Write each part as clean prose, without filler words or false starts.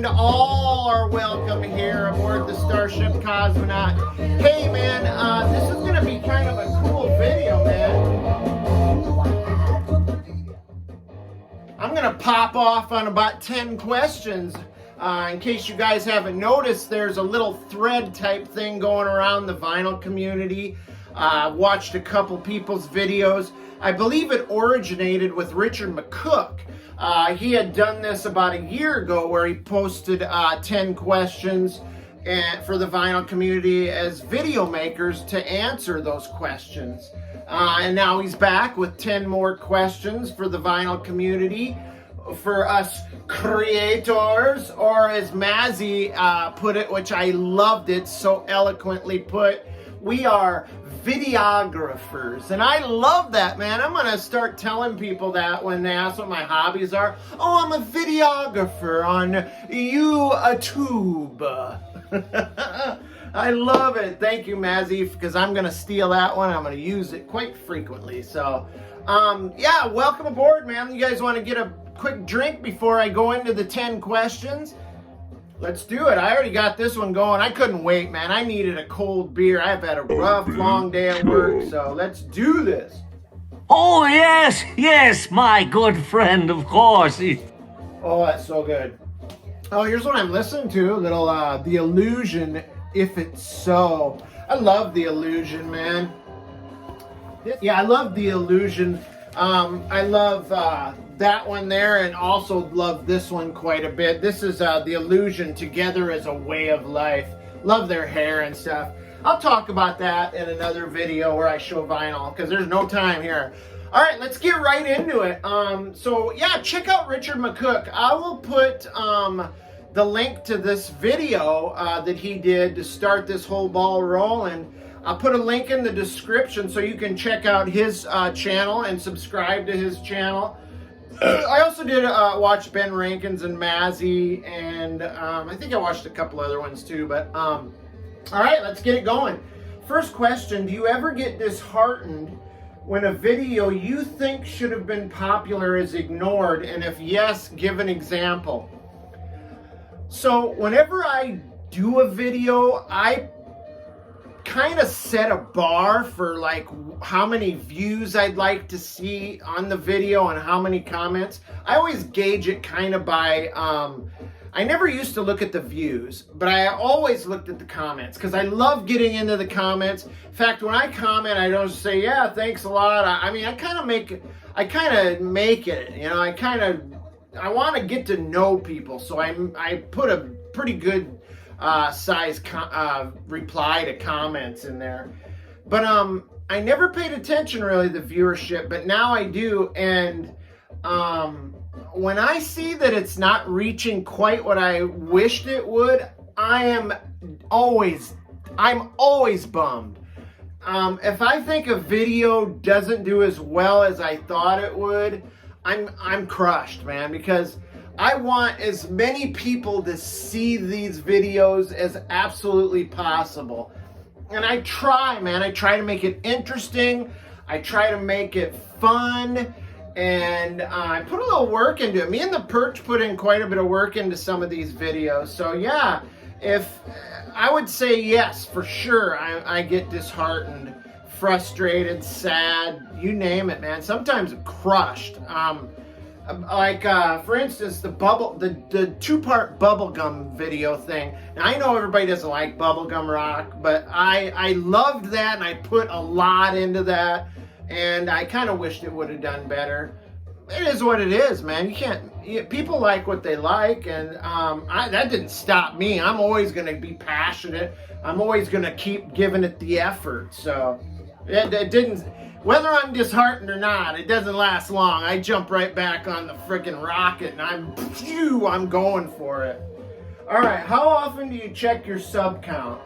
and all are welcome here aboard the Starship Cosmonaut. Hey man, this is going to be kind of a cool video, man. I'm going to pop off on about 10 questions. In case you guys haven't noticed, there's a little thread type thing going around the vinyl community. I've watched a couple people's videos. I believe it originated with Richard McCook. He had done this about a year ago where he posted 10 questions for the vinyl community as video makers to answer those questions. And now he's back with 10 more questions for the vinyl community, for us creators, or as Mazzy put it, which I loved it, so eloquently put, we are videographers. And I love that, man. I'm going to start telling people that when they ask what my hobbies are. Oh, I'm a videographer on YouTube. I love it. Thank you, Mazzy, because I'm going to steal that one. I'm going to use it quite frequently. So, yeah, welcome aboard, man. You guys want to get a quick drink before I go into the 10 questions? Let's do it. I already got this one going. I couldn't wait, man. I needed a cold beer. I've had a rough, long day at work, so let's do this. Oh, yes, my good friend, of course. Oh, that's so good. Oh, here's what I'm listening to. Little, The Illusion, If It's So. I love The Illusion, man. Yeah, I love The Illusion. I love that one there, and also love this one quite a bit. This is The Illusion, Together as a Way of Life. Love their hair and stuff. I'll talk about that in another video where I show vinyl, because there's no time here. All right, let's get right into it. So yeah, check out Richard McCook. I will put the link to this video that he did to start this whole ball rolling. I'll put a link in the description so you can check out his channel and subscribe to his channel. I also did watch Ben Rankins and Mazzy, and I think I watched a couple other ones too, but all right, let's get it going. First question, do you ever get disheartened when a video you think should have been popular is ignored? And if yes, give an example. So whenever I do a video, I kind of set a bar for like how many views I'd like to see on the video and how many comments. I always gauge it kind of by, I never used to look at the views, but I always looked at the comments because I love getting into the comments. In fact, when I comment, I don't say, yeah, thanks a lot. I mean, I kind of make it, you know, I want to get to know people. So I put a pretty good size reply to comments in there, but I never paid attention really to the viewership, but now I do. And when I see that it's not reaching quite what I wished it would, I'm always bummed. If I think a video doesn't do as well as I thought it would, I'm crushed, man, because I want as many people to see these videos as absolutely possible. And I try, man. I try to make it interesting. I try to make it fun. And I put a little work into it. Me and the Perch put in quite a bit of work into some of these videos. So yeah, if I would say yes, for sure, I get disheartened, frustrated, sad, you name it, man. Sometimes crushed. For instance, the two-part bubblegum video thing. Now, I know everybody doesn't like bubblegum rock, but I loved that, and I put a lot into that, and I kind of wished it would have done better. It is what it is, man. People like what they like, and that didn't stop me. I'm always going to be passionate. I'm always going to keep giving it the effort, so it didn't... Whether I'm disheartened or not, it doesn't last long. I jump right back on the freaking rocket and I'm going for it. All right, how often do you check your sub count?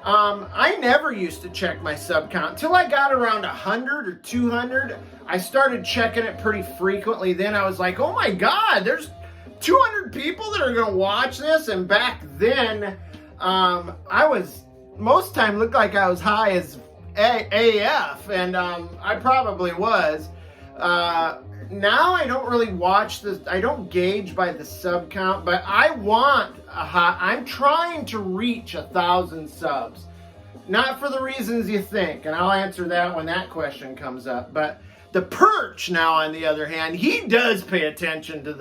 I never used to check my sub count until I got around 100 or 200. I started checking it pretty frequently. Then I was like, oh my God, there's 200 people that are gonna watch this. And back then, most time looked like I was high as AF, and I probably was. now I don't really watch this. I don't gauge by the sub count, but I'm trying to reach 1,000 subs. Not for the reasons you think, and I'll answer that when that question comes up. But the Perch, now on the other hand, he does pay attention to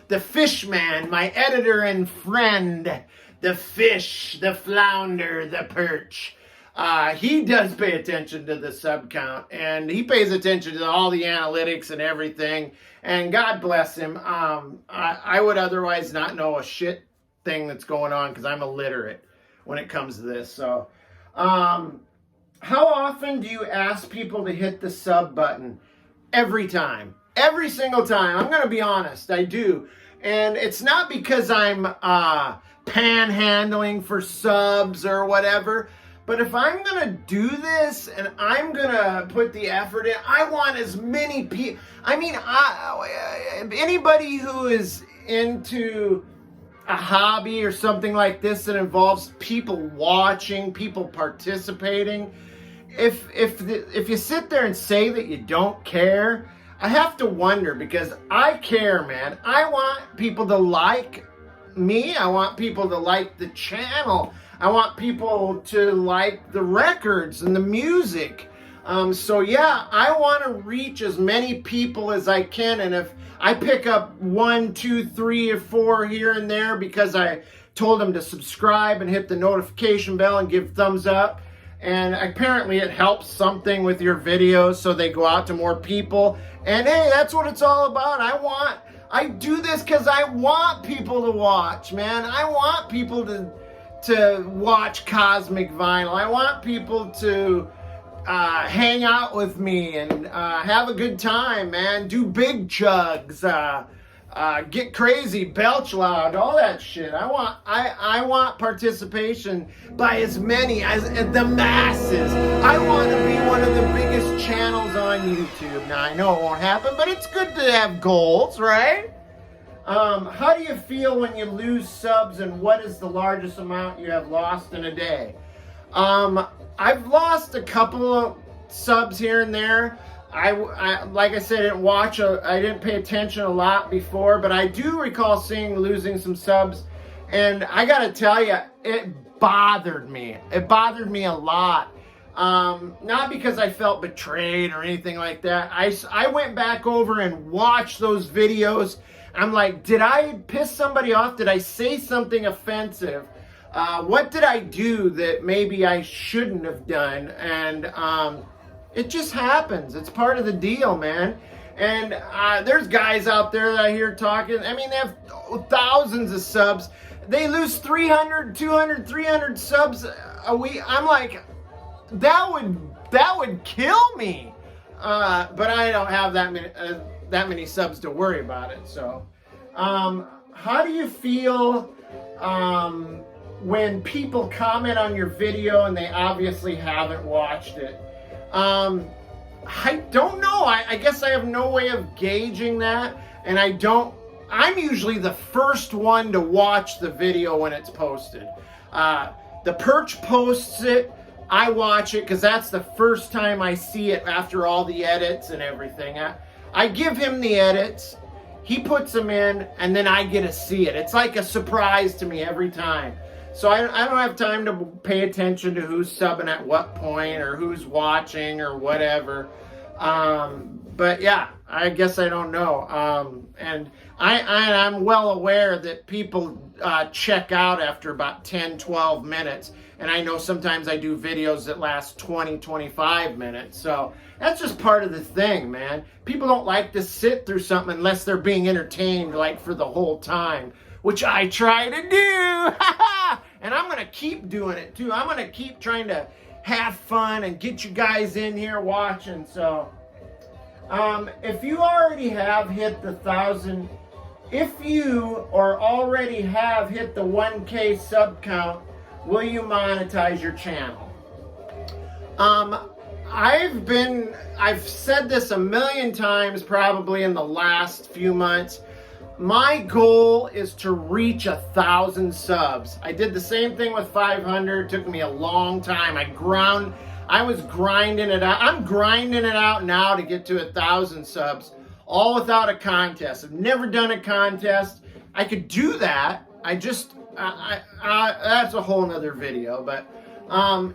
the fish man, my editor and friend, the fish, the flounder, the Perch. He does pay attention to the sub count, and he pays attention to all the analytics and everything, and God bless him. I would otherwise not know a shit thing that's going on because I'm illiterate when it comes to this. So how often do you ask people to hit the sub button? Every time. Every single time. I'm going to be honest. I do. And it's not because I'm panhandling for subs or whatever. But if I'm going to do this and I'm going to put the effort in, I want as many people. I mean, anybody who is into a hobby or something like this that involves people watching, people participating, if you sit there and say that you don't care, I have to wonder, because I care, man. I want people to like me. I want people to like the channel. I want people to like the records and the music. So yeah, I want to reach as many people as I can, and if I pick up 1, 2, 3, or 4 here and there because I told them to subscribe and hit the notification bell and give thumbs up, and apparently it helps something with your videos so they go out to more people, and hey, that's what it's all about. I do this because I want people to watch, man. I want people to watch Cosmic Vinyl. I want people to hang out with me and have a good time, man. Do big chugs, get crazy, belch loud, all that shit. I want participation by as many as the masses. I want to be one of the biggest channels on YouTube. Now I know it won't happen, but it's good to have goals, right? How do you feel when you lose subs, and what is the largest amount you have lost in a day? I've lost a couple of subs here and there. I like I said, I didn't pay attention a lot before, but I do recall losing some subs, and I gotta tell you, it bothered me. It bothered me a lot. Not because I felt betrayed or anything like that. I went back over and watched those videos. I'm like, did I piss somebody off? Did I say something offensive? What did I do that maybe I shouldn't have done? And it just happens. It's part of the deal, man. And there's guys out there that I hear talking. I mean, they have thousands of subs. They lose 300, 200, 300 subs a week. I'm like, that would kill me. But I don't have that many subs to worry about it. So, how do you feel when people comment on your video and they obviously haven't watched it? I don't know. I guess I have no way of gauging that, and I'm usually the first one to watch the video when it's posted. The Perch posts it, I watch it because that's the first time I see it after all the edits and everything. I give him the edits, he puts them in, and then I get to see it. It's like a surprise to me every time. So I don't have time to pay attention to who's subbing at what point or who's watching or whatever. But yeah, I guess I don't know. And I'm well aware that people check out after about 10, 12 minutes. And I know sometimes I do videos that last 20, 25 minutes. So that's just part of the thing, man. People don't like to sit through something unless they're being entertained like for the whole time, which I try to do. And I'm going to keep doing it too. I'm going to keep trying to have fun and get you guys in here watching. So if you already have hit the 1,000, if you or already have hit the 1K sub count, will you monetize your channel? I've said this a million times probably in the last few months. My goal is to reach 1,000 subs. I did the same thing with 500. It took me a long time. I was grinding it out. I'm grinding it out now to get to 1,000 subs. all without a contest. I've never done a contest. I could do that. That's a whole nother video. But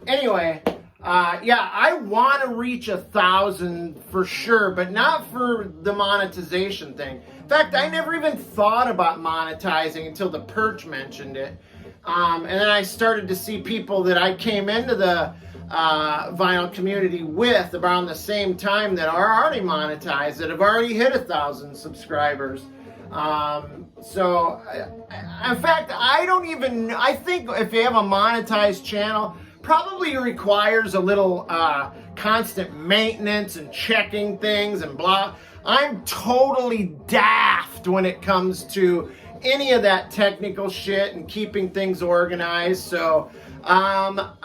anyway, yeah, I want to reach 1,000 for sure, but not for the monetization thing. In fact, I never even thought about monetizing until the Perch mentioned it. And then I started to see people that I came into the vinyl community with around the same time that are already monetized, that have already hit 1,000 subscribers. So in fact, I think if you have a monetized channel, probably requires a little constant maintenance and checking things and blah. I'm totally daft when it comes to any of that technical shit and keeping things organized. So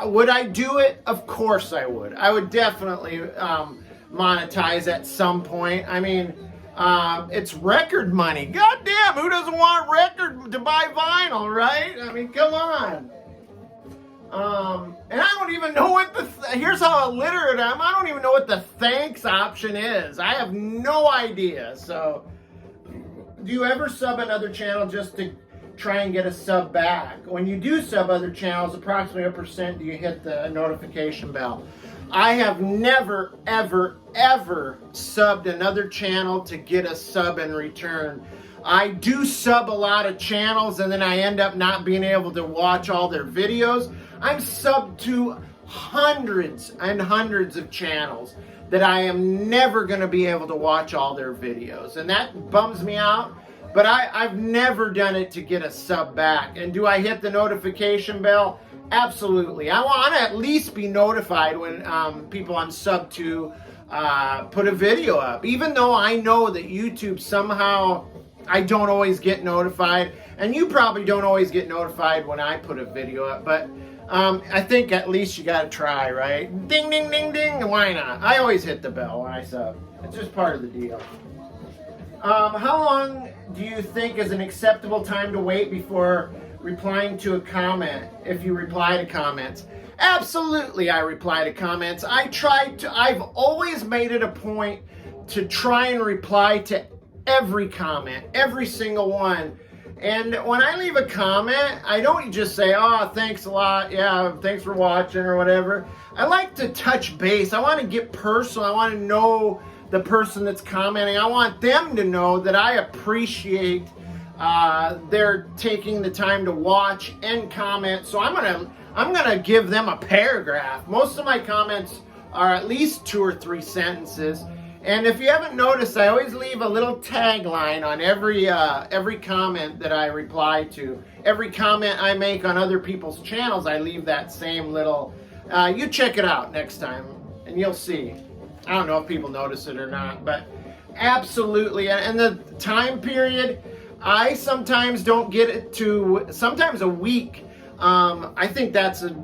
would I do it? Of course I would. I would definitely monetize at some point. I mean, it's record money. Goddamn, who doesn't want record to buy vinyl, right? I mean, come on. And I don't even know what here's how illiterate I am. I don't even know what the thanks option is. I have no idea. So, do you ever sub another channel just to try and get a sub back? When you do sub other channels, approximately a percent do you hit the notification bell. I have never, ever, ever subbed another channel to get a sub in return. I do sub a lot of channels and then I end up not being able to watch all their videos. I'm subbed to hundreds and hundreds of channels that I am never going to be able to watch all their videos. And that bums me out. But I've never done it to get a sub back. And do I hit the notification bell? Absolutely. I want to at least be notified when people I'm subbed to put a video up. Even though I know that YouTube somehow, I don't always get notified. And you probably don't always get notified when I put a video up. But I think at least you got to try, right? Ding, ding, ding, ding. Why not? I always hit the bell when I sub. It's just part of the deal. How long do you think is an acceptable time to wait before replying to a comment, if you reply to comments? Absolutely, I reply to comments. I've always made it a point to try and reply to every comment, every single one. And when I leave a comment, I don't just say, oh, thanks a lot, yeah, thanks for watching or whatever. I like to touch base. I want to get personal. I want to know the person that's commenting. I want them to know that I appreciate their taking the time to watch and comment. So I'm gonna give them a paragraph. Most of my comments are at least 2 or 3 sentences. And if you haven't noticed, I always leave a little tagline on every comment that I reply to. Every comment I make on other people's channels, I leave that same little. You check it out next time, and you'll see. I don't know if people notice it or not, but absolutely. And the time period, I sometimes don't get it to sometimes a week. I think that's a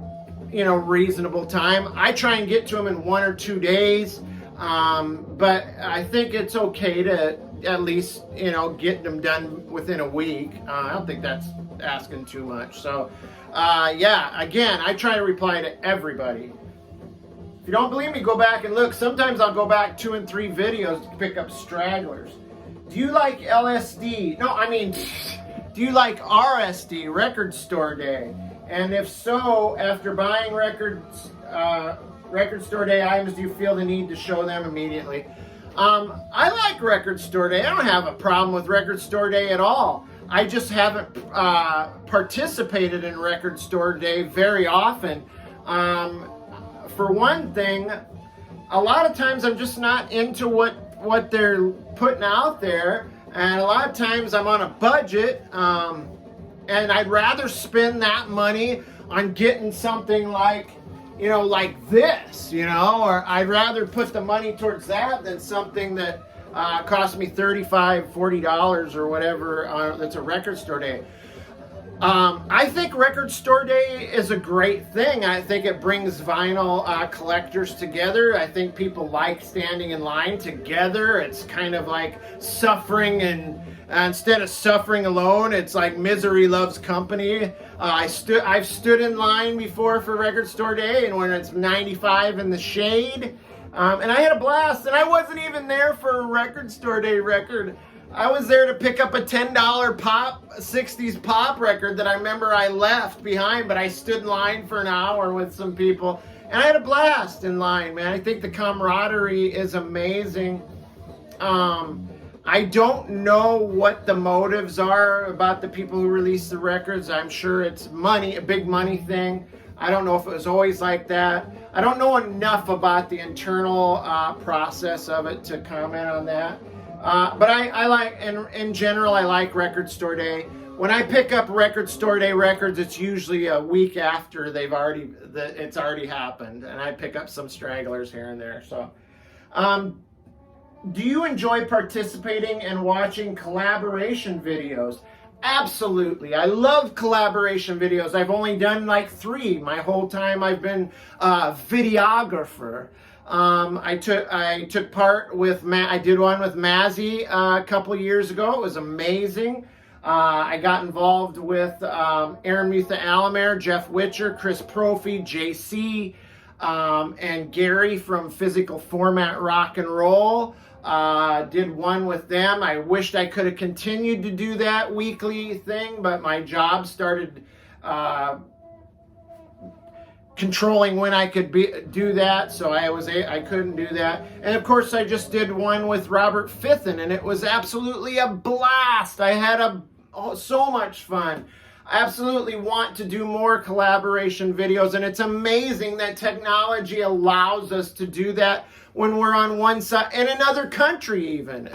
reasonable time. I try and get to them in 1 or 2 days, but I think it's okay to at least get them done within a week. I don't think that's asking too much. So yeah, again, I try to reply to everybody. If you don't believe me, go back and look. Sometimes I'll go back 2 and 3 videos to pick up stragglers. Do you like LSD? No, I mean, do you like RSD, Record Store Day? And if so, after buying Record Store Day items, do you feel the need to show them immediately? I like Record Store Day. I don't have a problem with Record Store Day at all. I just haven't participated in Record Store Day very often. For one thing, a lot of times I'm just not into what they're putting out there, and a lot of times I'm on a budget, and I'd rather spend that money on getting something like this, or I'd rather put the money towards that than something that cost me $35, $40 or whatever that's a Record Store Day. I think Record Store Day is a great thing. I think it brings vinyl collectors together. I think people like standing in line together. It's kind of like suffering, and instead of suffering alone, it's like misery loves company. I've stood in line before for Record Store Day, and when it's 95 in the shade, And I had a blast, and I wasn't even there for a record store day record. I was there to pick up a $10 pop, 60s pop record that I remember I left behind, but I stood in line for an hour with some people, and I had a blast in line, man. I think the camaraderie is amazing. I don't know what the motives are about the people who release the records. I'm sure it's money, a big money thing. I don't know if it was always like that. I don't know enough about the internal process of it to comment on that. But I like, in general, I like Record Store Day. When I pick up Record Store Day records, it's usually a week after it's already happened, and I pick up some stragglers here and there. So, do you enjoy participating and watching collaboration videos? Absolutely. I love collaboration videos. I've only done like 3 my whole time I've been a videographer. I took part with I did one with Mazzy a couple years ago. It was amazing. I got involved with Aaron Mutha Alamere, Jeff Witcher, Chris Profi, JC, and Gary from Physical Format Rock and Roll. Did one with them. I wished I could have continued to do that weekly thing, but my job started controlling when I could do that, so I couldn't do that. And of course, I just did one with Robert Fithen, and it was absolutely a blast. I had so much fun. I absolutely want to do more collaboration videos, and it's amazing that technology allows us to do that when we're on one side, in another country even.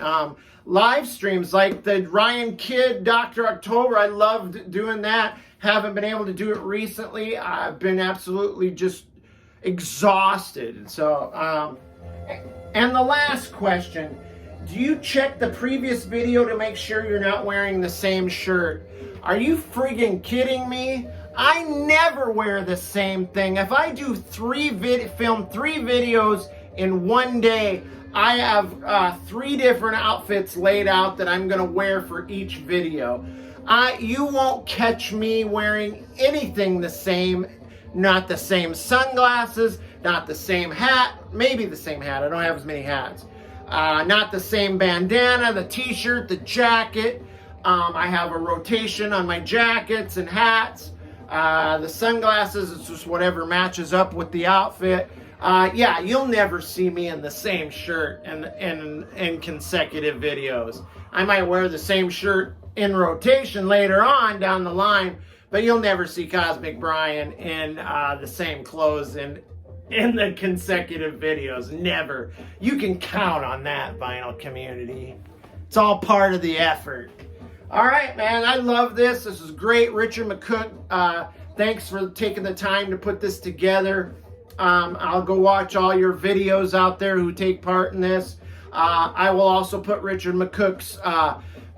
Live streams like the Ryan Kidd, Dr. October, I loved doing that. Haven't been able to do it recently. I've been absolutely just exhausted. So, and the last question, do you check the previous video to make sure you're not wearing the same shirt? Are you friggin' kidding me? I never wear the same thing. If I do film 3 videos in one day, I have 3 different outfits laid out that I'm gonna wear for each video. You won't catch me wearing anything the same. Not the same sunglasses, not the same hat, maybe the same hat, I don't have as many hats. Not the same bandana, the t-shirt, the jacket. I have a rotation on my jackets and hats. The sunglasses, it's just whatever matches up with the outfit. Yeah, you'll never see me in the same shirt in consecutive videos. I might wear the same shirt in rotation later on down the line, but you'll never see Cosmic Brian in the same clothes in the consecutive videos. Never. You can count on that, vinyl community. It's all part of the effort. All right, man, I love this. This is great. Richard McCook, thanks for taking the time to put this together. I'll go watch all your videos out there who take part in this. I will also put Richard McCook's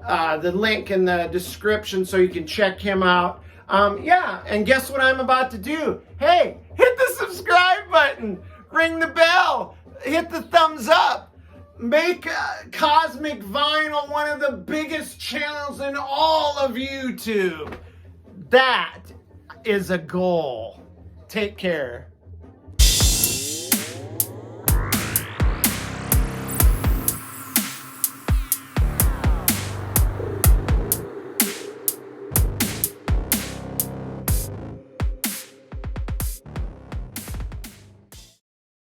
the link in the description so you can check him out. Yeah, and guess what I'm about to do? Hey, hit the subscribe button, ring the bell, hit the thumbs up. Make Cosmic Vinyl one of the biggest channels in all of YouTube. That is a goal. Take care.